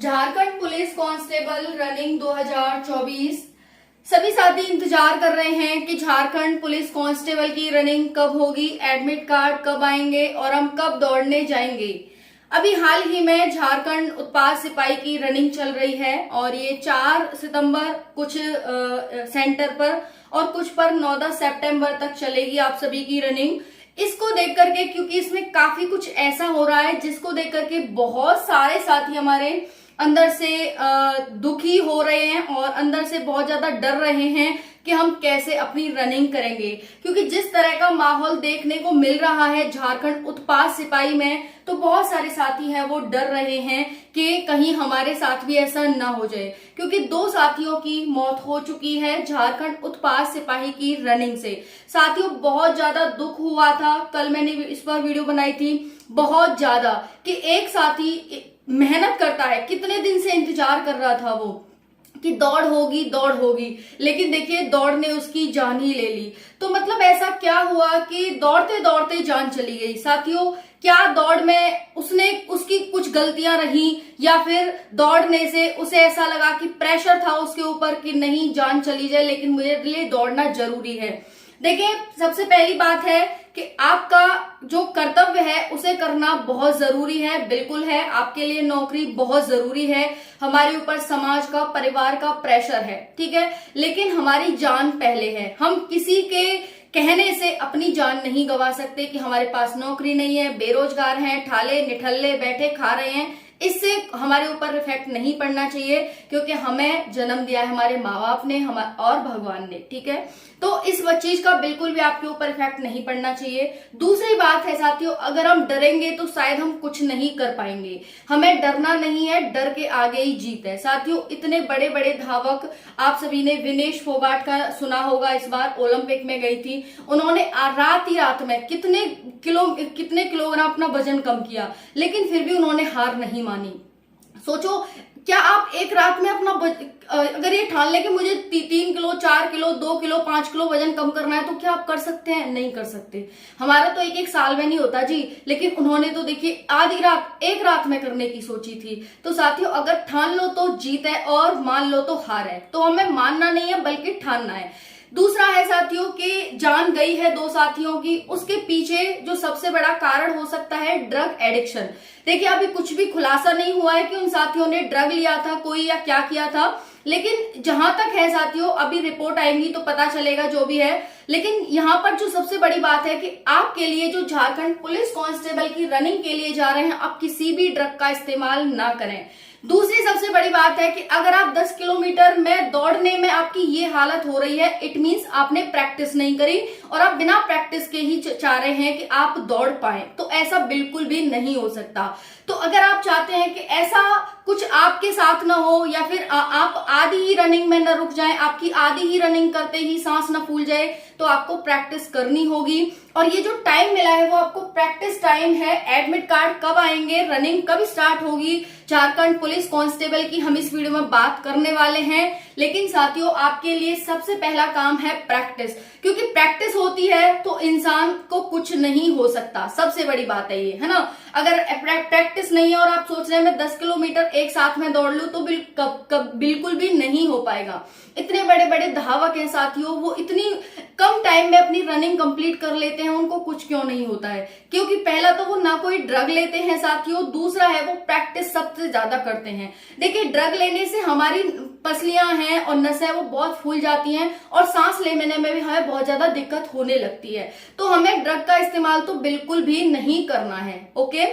Jharkhand police constable running 2024। सभी साथी इंतजार कर रहे हैं कि झारखंड पुलिस कांस्टेबल की रनिंग कब होगी, एडमिट कार्ड कब आएंगे और हम कब दौड़ने जाएंगे। अभी हाल ही में झारखंड उत्पाद सिपाही की रनिंग चल रही है और ये 4 सितंबर कुछ सेंटर पर और कुछ पर 9-10 सितंबर तक चलेगी आप सभी की रनिंग। इसको देख करके, क्योंकि इसमें काफी कुछ ऐसा हो रहा है जिसको देख करके बहुत सारे साथी हमारे अंदर से दुखी हो रहे हैं और अंदर से बहुत ज्यादा डर रहे हैं कि हम कैसे अपनी रनिंग करेंगे। क्योंकि जिस तरह का माहौल देखने को मिल रहा है झारखंड उत्पाद सिपाही में, तो बहुत सारे साथी हैं वो डर रहे हैं कि कहीं हमारे साथ भी ऐसा ना हो जाए। क्योंकि 2 साथियों की मौत हो चुकी है झारखंड उत्पाद सिपाही की रनिंग से। साथियों, बहुत ज्यादा दुख हुआ था, कल मैंने इस पर वीडियो बनाई थी, बहुत ज्यादा, कि एक साथी मेहनत करता है, कितने दिन से इंतजार कर रहा था वो कि दौड़ होगी, लेकिन देखिए दौड़ ने उसकी जान ही ले ली। तो मतलब ऐसा क्या हुआ कि दौड़ते दौड़ते जान चली गई। साथियों, क्या दौड़ में उसकी कुछ गलतियां रही या फिर दौड़ने से उसे ऐसा लगा कि प्रेशर था उसके ऊपर कि नहीं जान चली जाए लेकिन मेरे लिए दौड़ना जरूरी है। देखिए, सबसे पहली बात है कि आपका जो कर्तव्य है उसे करना बहुत जरूरी है, बिल्कुल है। आपके लिए नौकरी बहुत जरूरी है, हमारे ऊपर समाज का, परिवार का प्रेशर है, ठीक है, लेकिन हमारी जान पहले है। हम किसी के कहने से अपनी जान नहीं गंवा सकते कि हमारे पास नौकरी नहीं है, बेरोजगार हैं, ठाले निठल्ले बैठे खा रहे हैं। इससे हमारे ऊपर इफेक्ट नहीं पड़ना चाहिए, क्योंकि हमें जन्म दिया है हमारे माँ बाप ने और भगवान ने, ठीक है। तो इस चीज का बिल्कुल भी आपके ऊपर इफेक्ट नहीं पड़ना चाहिए। दूसरी बात है साथियों, अगर हम डरेंगे तो शायद हम कुछ नहीं कर पाएंगे। हमें डरना नहीं है, डर के आगे ही जीत है। साथियों, इतने बड़े बड़े धावक, आप सभी ने विनेश फोगाट का सुना होगा, इस बार ओलंपिक में गई थी, उन्होंने रात ही रात में कितने किलोग्राम अपना वजन कम किया, लेकिन फिर भी उन्होंने हार नहीं मानी। सोचो, क्या आप एक रात में अपना अगर ये ठान ले कि मुझे 3 किलो, 4 किलो, 2 किलो, 5 किलो वजन कम करना है, तो क्या आप कर सकते हैं? नहीं कर सकते। हमारा तो एक साल में नहीं होता जी, लेकिन उन्होंने तो देखिए आधी रात, एक रात में करने की सोची थी। तो साथियों, अगर ठान लो तो जीत है और मान लो तो हार है। तो हमें मानना नहीं है बल्कि ठानना है। दूसरा है साथियों कि जान गई है 2 साथियों की, उसके पीछे जो सबसे बड़ा कारण हो सकता है ड्रग एडिक्शन। देखिए, अभी कुछ भी खुलासा नहीं हुआ है कि उन साथियों ने ड्रग लिया था कोई या क्या किया था, लेकिन जहां तक है साथियों, अभी रिपोर्ट आएंगी तो पता चलेगा जो भी है। लेकिन यहाँ पर जो सबसे बड़ी बात है कि आपके लिए जो झारखंड पुलिस कांस्टेबल की रनिंग के लिए जा रहे हैं, आप किसी भी ड्रग का इस्तेमाल ना करें। दूसरी सबसे बड़ी बात है कि अगर आप 10 किलोमीटर में दौड़ने में आपकी ये हालत हो रही है, इट मीन्स आपने प्रैक्टिस नहीं करी और आप बिना प्रैक्टिस के ही चाह रहे हैं कि आप दौड़ पाए। तो ऐसा बिल्कुल भी नहीं हो सकता। तो अगर आप चाहते हैं कि ऐसा कुछ आपके साथ ना हो या फिर आप आधी ही रनिंग में न रुक जाएं, आपकी आधी ही रनिंग करते ही सांस न फूल जाए, तो आपको प्रैक्टिस करनी होगी। और ये जो टाइम मिला है वो आपको प्रैक्टिस टाइम है। एडमिट कार्ड कब आएंगे, रनिंग कब स्टार्ट होगी झारखंड पुलिस कांस्टेबल की, हम इस वीडियो में बात करने वाले हैं। लेकिन साथियों, आपके लिए सबसे पहला काम है प्रैक्टिस, क्योंकि प्रैक्टिस होती है तो इंसान को कुछ नहीं हो सकता। सबसे बड़ी बात है ये, है ना। अगर प्रैक्टिस नहीं है और आप सोच रहे हैं मैं 10 किलोमीटर एक साथ में दौड़ लूं, तो बिल्कुल भी नहीं हो पाएगा। इतने बड़े बड़े धावक हैं साथियों, वो इतनी कम टाइम में अपनी रनिंग कंप्लीट कर लेते हैं, उनको कुछ क्यों नहीं होता है? क्योंकि पहला तो वो ना कोई ड्रग लेते हैं साथियों, दूसरा है वो प्रैक्टिस सबसे ज्यादा करते हैं। देखिए, ड्रग लेने से हमारी पसलियां हैं और नसें वो बहुत फूल जाती हैं और सांस लेने में भी हमें बहुत ज्यादा दिक्कत होने लगती है। तो हमें ड्रग का इस्तेमाल तो बिल्कुल भी नहीं करना है, ओके।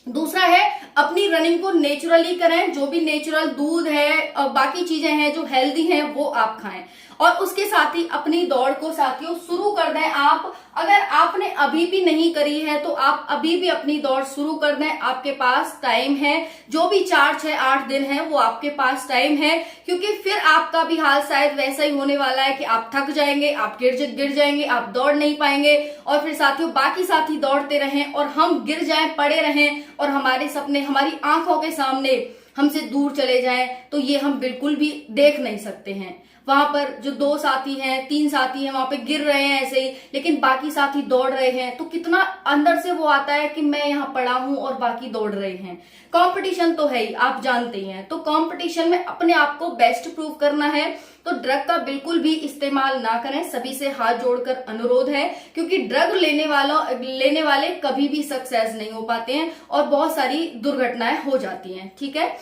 दूसरा है, अपनी रनिंग को नेचुरली करें। जो भी नेचुरल दूध है और बाकी चीजें हैं जो हेल्दी हैं वो आप खाएं। और उसके साथ ही अपनी दौड़ को साथियों शुरू कर दें आप। अगर आपने अभी भी नहीं करी है तो आप अभी भी अपनी दौड़ शुरू कर दें, आपके पास टाइम है। जो भी 4, 6, 8 दिन है वो आपके पास टाइम है, क्योंकि फिर आपका भी हाल शायद वैसा ही होने वाला है कि आप थक जाएंगे, आप गिर जाएंगे, आप दौड़ नहीं पाएंगे। और फिर साथियों, बाकी साथी दौड़ते रहें और हम गिर जाएं, पड़े रहें और हमारे सपने हमारी आंखों के सामने हमसे दूर चले जाएं, तो ये हम बिल्कुल भी देख नहीं सकते हैं। वहां पर जो 2 साथी हैं, 3 साथी हैं, वहां पे गिर रहे हैं ऐसे ही, लेकिन बाकी साथी दौड़ रहे हैं, तो कितना अंदर से वो आता है कि मैं यहाँ पड़ा हूं और बाकी दौड़ रहे हैं। कंपटीशन तो है ही, आप जानते ही हैं। तो कंपटीशन में अपने आप को बेस्ट प्रूव करना है, तो ड्रग का बिल्कुल भी इस्तेमाल ना करें। सभी से हाथ जोड़कर अनुरोध है, क्योंकि ड्रग लेने वाले कभी भी सक्सेस नहीं हो पाते हैं और बहुत सारी दुर्घटनाएं हो जाती हैं। ठीक है,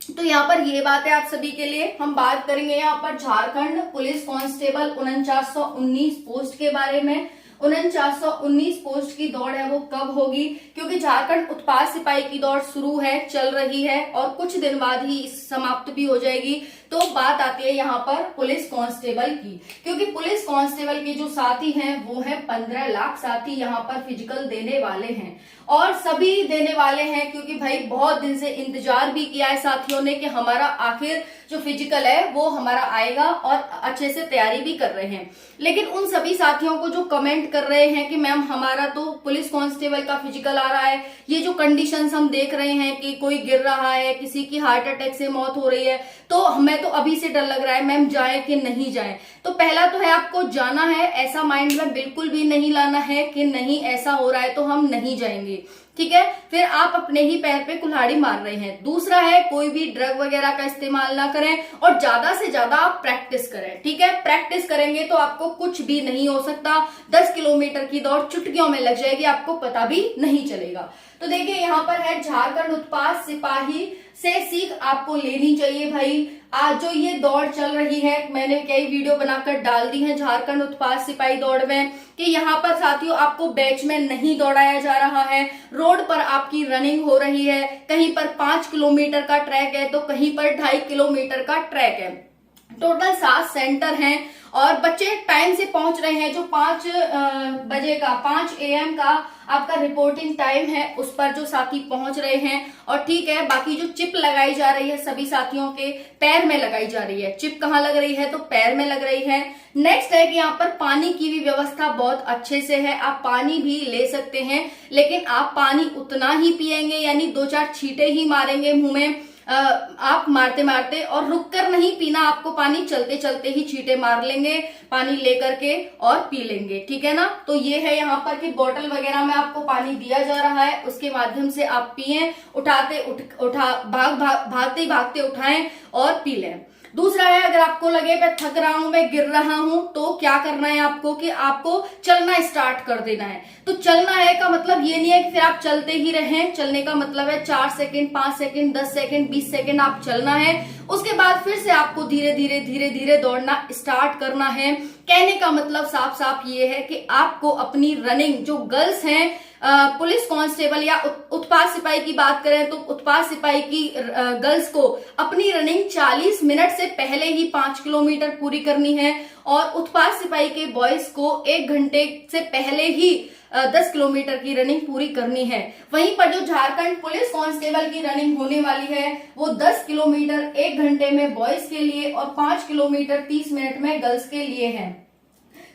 तो यहाँ पर ये बात है आप सभी के लिए। हम बात करेंगे यहाँ पर झारखंड पुलिस कांस्टेबल 4919 पोस्ट के बारे में। 4919 पोस्ट की दौड़ है वो कब होगी, क्योंकि झारखंड उत्पाद सिपाही की दौड़ शुरू है, चल रही है और कुछ दिन बाद ही समाप्त भी हो जाएगी। तो बात आती है यहाँ पर पुलिस कांस्टेबल की, क्योंकि पुलिस कांस्टेबल के जो साथी हैं वो है 15 लाख साथी यहाँ पर फिजिकल देने वाले हैं, और सभी देने वाले हैं क्योंकि भाई बहुत दिन से इंतजार भी किया है साथियों ने कि हमारा आखिर जो फिजिकल है वो हमारा आएगा, और अच्छे से तैयारी भी कर रहे हैं। लेकिन उन सभी साथियों को जो कमेंट कर रहे हैं कि मैम हमारा तो पुलिस कांस्टेबल का फिजिकल आ रहा है, ये जो कंडीशंस हम देख रहे हैं कि कोई गिर रहा है, किसी की हार्ट अटैक से मौत हो रही है, तो हमें तो अभी से डर लग रहा है मैम जाए कि नहीं जाए। तो पहला तो है आपको जाना है, ऐसा माइंड में बिल्कुल भी नहीं लाना है कि नहीं ऐसा हो रहा है तो हम नहीं जाएंगे। ठीक है, फिर आप अपने ही पैर पे कुल्हाड़ी मार रहे हैं। दूसरा है कोई भी ड्रग वगैरह का इस्तेमाल ना करें और ज्यादा से ज्यादा आप प्रैक्टिस करें। ठीक है, प्रैक्टिस करेंगे तो आपको कुछ भी नहीं हो सकता। 10 किलोमीटर की दौड़ चुटकियों में लग जाएगी, आपको पता भी नहीं चलेगा। तो देखिए यहाँ पर है झारखंड उत्पाद सिपाही से सीख आपको लेनी चाहिए भाई। आज जो ये दौड़ चल रही है, मैंने कई वीडियो बनाकर डाल दी है झारखंड उत्पाद सिपाही दौड़ में, कि यहाँ पर साथियों आपको बैच में नहीं दौड़ाया जा रहा है, रोड पर आपकी रनिंग हो रही है। कहीं पर 5 किलोमीटर का ट्रैक है तो कहीं पर 2.5 किलोमीटर का ट्रैक है। टोटल 7 सेंटर हैं और बच्चे टाइम से पहुंच रहे हैं। जो 5 बजे का 5 AM का आपका रिपोर्टिंग टाइम है उस पर जो साथी पहुंच रहे हैं। और ठीक है, बाकी जो चिप लगाई जा रही है सभी साथियों के पैर में लगाई जा रही है। चिप कहाँ लग रही है, तो पैर में लग रही है। नेक्स्ट है कि यहाँ पर पानी की भी व्यवस्था बहुत अच्छे से है, आप पानी भी ले सकते हैं, लेकिन आप पानी उतना ही पिएंगे, यानी 2-4 छींटे ही मारेंगे मुंह में, आप मारते मारते, और रुक कर नहीं पीना आपको पानी, चलते चलते ही छींटे मार लेंगे पानी लेकर के और पी लेंगे। ठीक है ना, तो ये है यहाँ पर कि बोतल वगैरह में आपको पानी दिया जा रहा है, उसके माध्यम से आप पिए, भागते भागते उठाएं और पी लें। दूसरा है, अगर आपको लगे मैं थक रहा हूं, मैं गिर रहा हूं, तो क्या करना है आपको कि आपको चलना स्टार्ट कर देना है। तो चलना है का मतलब ये नहीं है कि फिर आप चलते ही रहें। चलने का मतलब है 4 सेकंड, 5 सेकंड, 10 सेकंड, 20 सेकंड आप चलना है। उसके बाद फिर से आपको धीरे धीरे दौड़ना स्टार्ट करना है। कहने का मतलब साफ साफ ये है कि आपको अपनी रनिंग, जो गर्ल्स हैं पुलिस कांस्टेबल या उत्पाद सिपाही की बात करें तो उत्पाद सिपाही की गर्ल्स को अपनी रनिंग 40 मिनट से पहले ही 5 किलोमीटर पूरी करनी है, और उत्पाद सिपाही के बॉयज को 1 घंटे से पहले ही 10 किलोमीटर की रनिंग पूरी करनी है। वहीं पर जो झारखंड पुलिस कांस्टेबल की रनिंग होने वाली है वो 10 किलोमीटर 1 घंटे में बॉयज के लिए और 5 किलोमीटर 30 मिनट में गर्ल्स के लिए है।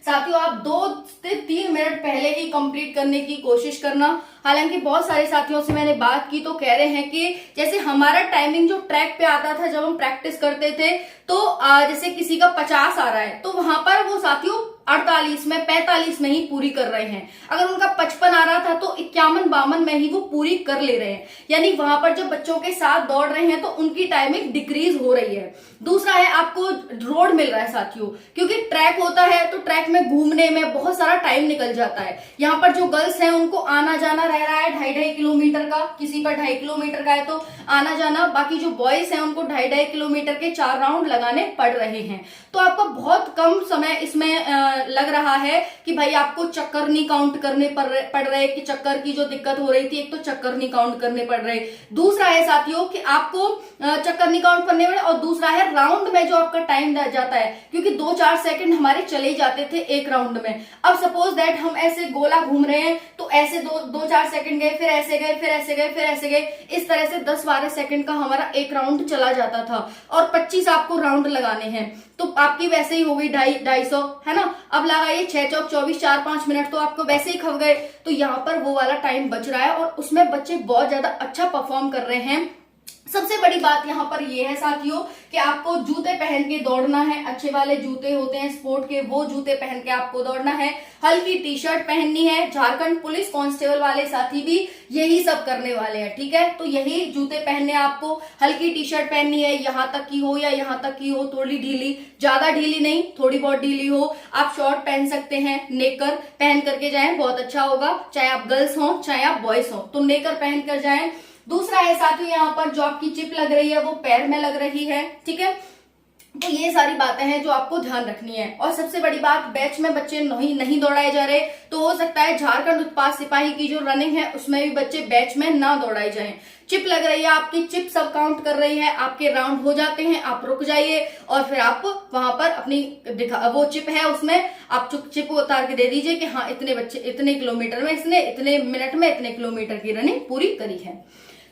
साथियों आप 2 से 3 मिनट पहले ही कंप्लीट करने की कोशिश करना। हालांकि बहुत सारे साथियों से मैंने बात की तो कह रहे हैं कि जैसे हमारा टाइमिंग जो ट्रैक पे आता था जब हम प्रैक्टिस करते थे, तो जैसे किसी का 50 आ रहा है तो वहां पर वो साथियों 48 में 45 में ही पूरी कर रहे हैं। अगर उनका 55 आ रहा था तो 51-52 में ही वो पूरी कर ले रहे हैं, यानी वहां पर जो बच्चों के साथ दौड़ रहे हैं तो उनकी टाइमिंग डिक्रीज हो रही है। दूसरा है, आपको रोड मिल रहा है साथियों, क्योंकि ट्रैक होता है तो ट्रैक में घूमने में बहुत सारा टाइम निकल जाता है। यहाँ पर जो गर्ल्स हैं उनको आना जाना रह रहा है 2.5 किलोमीटर का, किसी पर 2.5 किलोमीटर का है तो आना जाना। बाकी जो बॉयज हैं उनको 2.5 किलोमीटर के 4 राउंड लगाने पड़ रहे हैं। तो आपको बहुत कम समय इसमें लग रहा है कि भाई आपको चक्कर नहीं काउंट करने पड़ रहे, कि चक्कर की जो दिक्कत हो रही थी, एक तो चक्कर नहीं काउंट करने पड़ रहे, दूसरा है साथियों कि आपको चक्कर नहीं काउंट करने पड़े, और दूसरा है राउंड में जो आपका टाइम जाता है, क्योंकि 2-4 सेकंड हमारे चले जाते थे एक राउंड में। अब सपोज दैट हम ऐसे गोला घूम रहे हैं तो ऐसे 2-4 सेकंड गए, फिर ऐसे गए, फिर ऐसे गए, फिर ऐसे गए, इस तरह से 10-12 सेकंड का हमारा एक राउंड चला जाता था, और 25 आपको राउंड लगाने हैं, तो आपकी वैसे ही हो गई 250 है ना। अब लगाइए 6 चौक 24, 4-5 मिनट तो आपको वैसे ही खप गए। तो यहाँ पर वो वाला टाइम बच रहा है और उसमें बच्चे बहुत ज्यादा अच्छा परफॉर्म कर रहे हैं। सबसे बड़ी बात यहाँ पर यह है साथियों कि आपको जूते पहन के दौड़ना है, अच्छे वाले जूते होते हैं स्पोर्ट के, वो जूते पहन के आपको दौड़ना है। हल्की टी शर्ट पहननी है। झारखंड पुलिस कांस्टेबल वाले साथी भी यही सब करने वाले हैं, ठीक है। तो यही जूते पहनने आपको, हल्की टी शर्ट पहननी है, यहाँ तक की हो या यहाँ तक की हो, थोड़ी ढीली, ज्यादा ढीली नहीं, थोड़ी बहुत ढीली हो। आप शॉर्ट पहन सकते हैं, नेकर पहन करके जाएं, बहुत अच्छा होगा। चाहे आप गर्ल्स हो चाहे आप बॉयज हो, तो नेकर पहन कर जाएं। दूसरा है साथियों, यहाँ पर जो आपकी चिप लग रही है वो पैर में लग रही है, ठीक है। तो ये सारी बातें हैं जो आपको ध्यान रखनी है। और सबसे बड़ी बात, बैच में बच्चे नहीं दौड़ाए जा रहे, तो हो सकता है झारखंड उत्पाद सिपाही की जो रनिंग है उसमें भी बच्चे बैच में ना दौड़ाए जाएं। चिप लग रही है आपकी, चिप सब काउंट कर रही है, आपके राउंड हो जाते हैं, आप रुक जाइए और फिर आप वहां पर अपनी वो चिप है उसमें आप चिप उतार के दे दीजिए कि हाँ इतने बच्चे इतने किलोमीटर में, इसने इतने मिनट में इतने किलोमीटर की रनिंग पूरी करी है।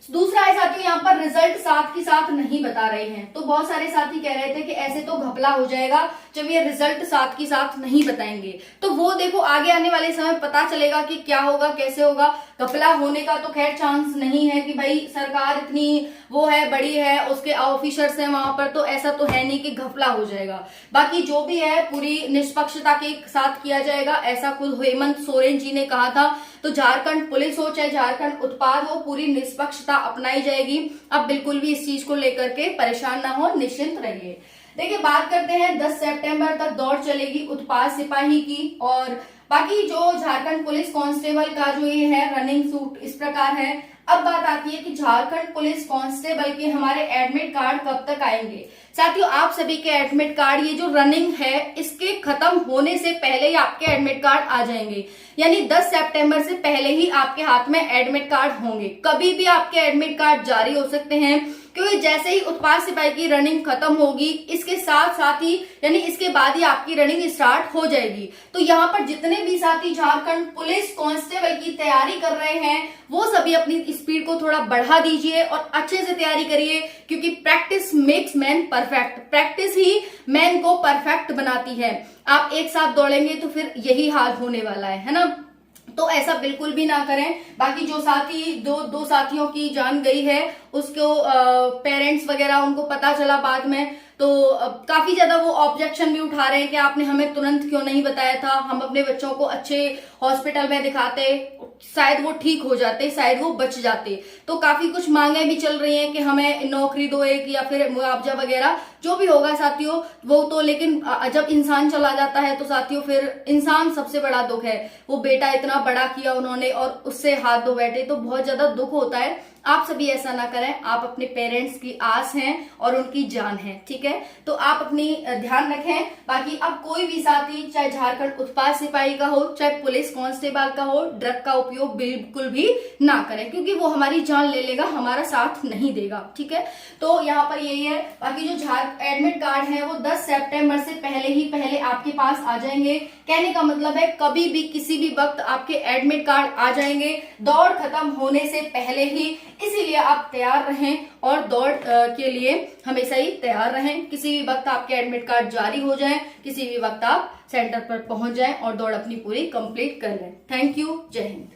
दूसरा है साथियों, यहाँ पर रिजल्ट साथ के साथ नहीं बता रहे हैं। तो बहुत सारे साथी कह रहे थे कि ऐसे तो घपला हो जाएगा जब ये रिजल्ट साथ के साथ नहीं बताएंगे। तो वो देखो आगे आने वाले समय पता चलेगा कि क्या होगा कैसे होगा। घपला होने का तो खैर चांस नहीं है कि भाई सरकार इतनी वो है बड़ी है, उसके ऑफिसर्स हैं वहां पर, तो ऐसा तो है नहीं कि घपला हो जाएगा। बाकी जो भी है पूरी निष्पक्षता के साथ किया जाएगा, ऐसा खुद हेमंत सोरेन जी ने कहा था। तो झारखंड पुलिस हो चाहे झारखंड उत्पाद हो, पूरी निष्पक्षता अपनाई जाएगी। अब बिल्कुल भी इस चीज को लेकर के परेशान ना हो, निश्चिंत रहिए। देखिए बात करते हैं 10 सितंबर तक दौड़ चलेगी उत्पाद सिपाही की। और बाकी जो झारखंड पुलिस कांस्टेबल का जो ये है रनिंग सूट इस प्रकार है। अब बात आती है कि झारखंड पुलिस कांस्टेबल के हमारे एडमिट कार्ड कब तक आएंगे। साथियों आप सभी के एडमिट कार्ड, ये जो रनिंग है इसके खत्म होने से पहले ही आपके एडमिट कार्ड आ जाएंगे। यानी 10 सितंबर से पहले ही आपके हाथ में एडमिट कार्ड होंगे। कभी भी आपके एडमिट कार्ड जारी हो सकते हैं, क्योंकि जैसे ही उत्पाद सिपाही की रनिंग खत्म होगी इसके साथ साथ ही यानी इसके बाद ही आपकी रनिंग स्टार्ट हो जाएगी। तो यहाँ पर जितने भी साथी झारखंड पुलिस कांस्टेबल की तैयारी कर रहे हैं वो सभी अपनी स्पीड को थोड़ा बढ़ा दीजिए और अच्छे से तैयारी करिए, क्योंकि practice makes man perfect. Practice ही मैन को परफेक्ट बनाती है। आप एक साथ दौड़ेंगे तो फिर यही हाल होने वाला है ना। तो ऐसा बिल्कुल भी ना करें। बाकी जो साथी दो साथियों की जान गई है उसको पेरेंट्स वगैरह उनको पता चला बाद में, तो काफी ज्यादा वो ऑब्जेक्शन भी उठा रहे हैं कि आपने हमें तुरंत क्यों नहीं बताया था, हम अपने बच्चों को अच्छे हॉस्पिटल में दिखाते, शायद वो ठीक हो जाते, शायद वो बच जाते। तो काफी कुछ मांगे भी चल रही हैं कि हमें नौकरी दो एक, या फिर मुआवजा वगैरह जो भी होगा साथियों वो तो। लेकिन जब इंसान चला जाता है तो साथियों फिर इंसान सबसे बड़ा दुख है। वो बेटा इतना बड़ा किया उन्होंने और उससे हाथ धो बैठे, तो बहुत ज्यादा दुख होता है। आप सभी ऐसा ना करें। आप अपने पेरेंट्स की आस हैं और उनकी जान है, ठीक है। तो आप अपनी ध्यान रखें। बाकी अब कोई भी साथी चाहे झारखंड उत्पाद सिपाही का हो चाहे पुलिस कांस्टेबल का हो, ड्रग का उपयोग बिल्कुल भी ना करें, क्योंकि वो हमारी जान ले लेगा, हमारा साथ नहीं देगा, ठीक है। तो यहाँ पर यही है। बाकी जो एडमिट कार्ड है वो 10 सितंबर से पहले आपके पास आ जाएंगे। कहने का मतलब है कभी भी किसी भी वक्त आपके एडमिट कार्ड आ जाएंगे, दौड़ खत्म होने से पहले ही। इसीलिए आप तैयार रहें और दौड़ के लिए हमेशा ही तैयार रहें। किसी भी वक्त आपके एडमिट कार्ड जारी हो जाए, किसी भी वक्त आप सेंटर पर पहुंच जाएं और दौड़ अपनी पूरी कंप्लीट कर लें। Thank you. जय हिंद।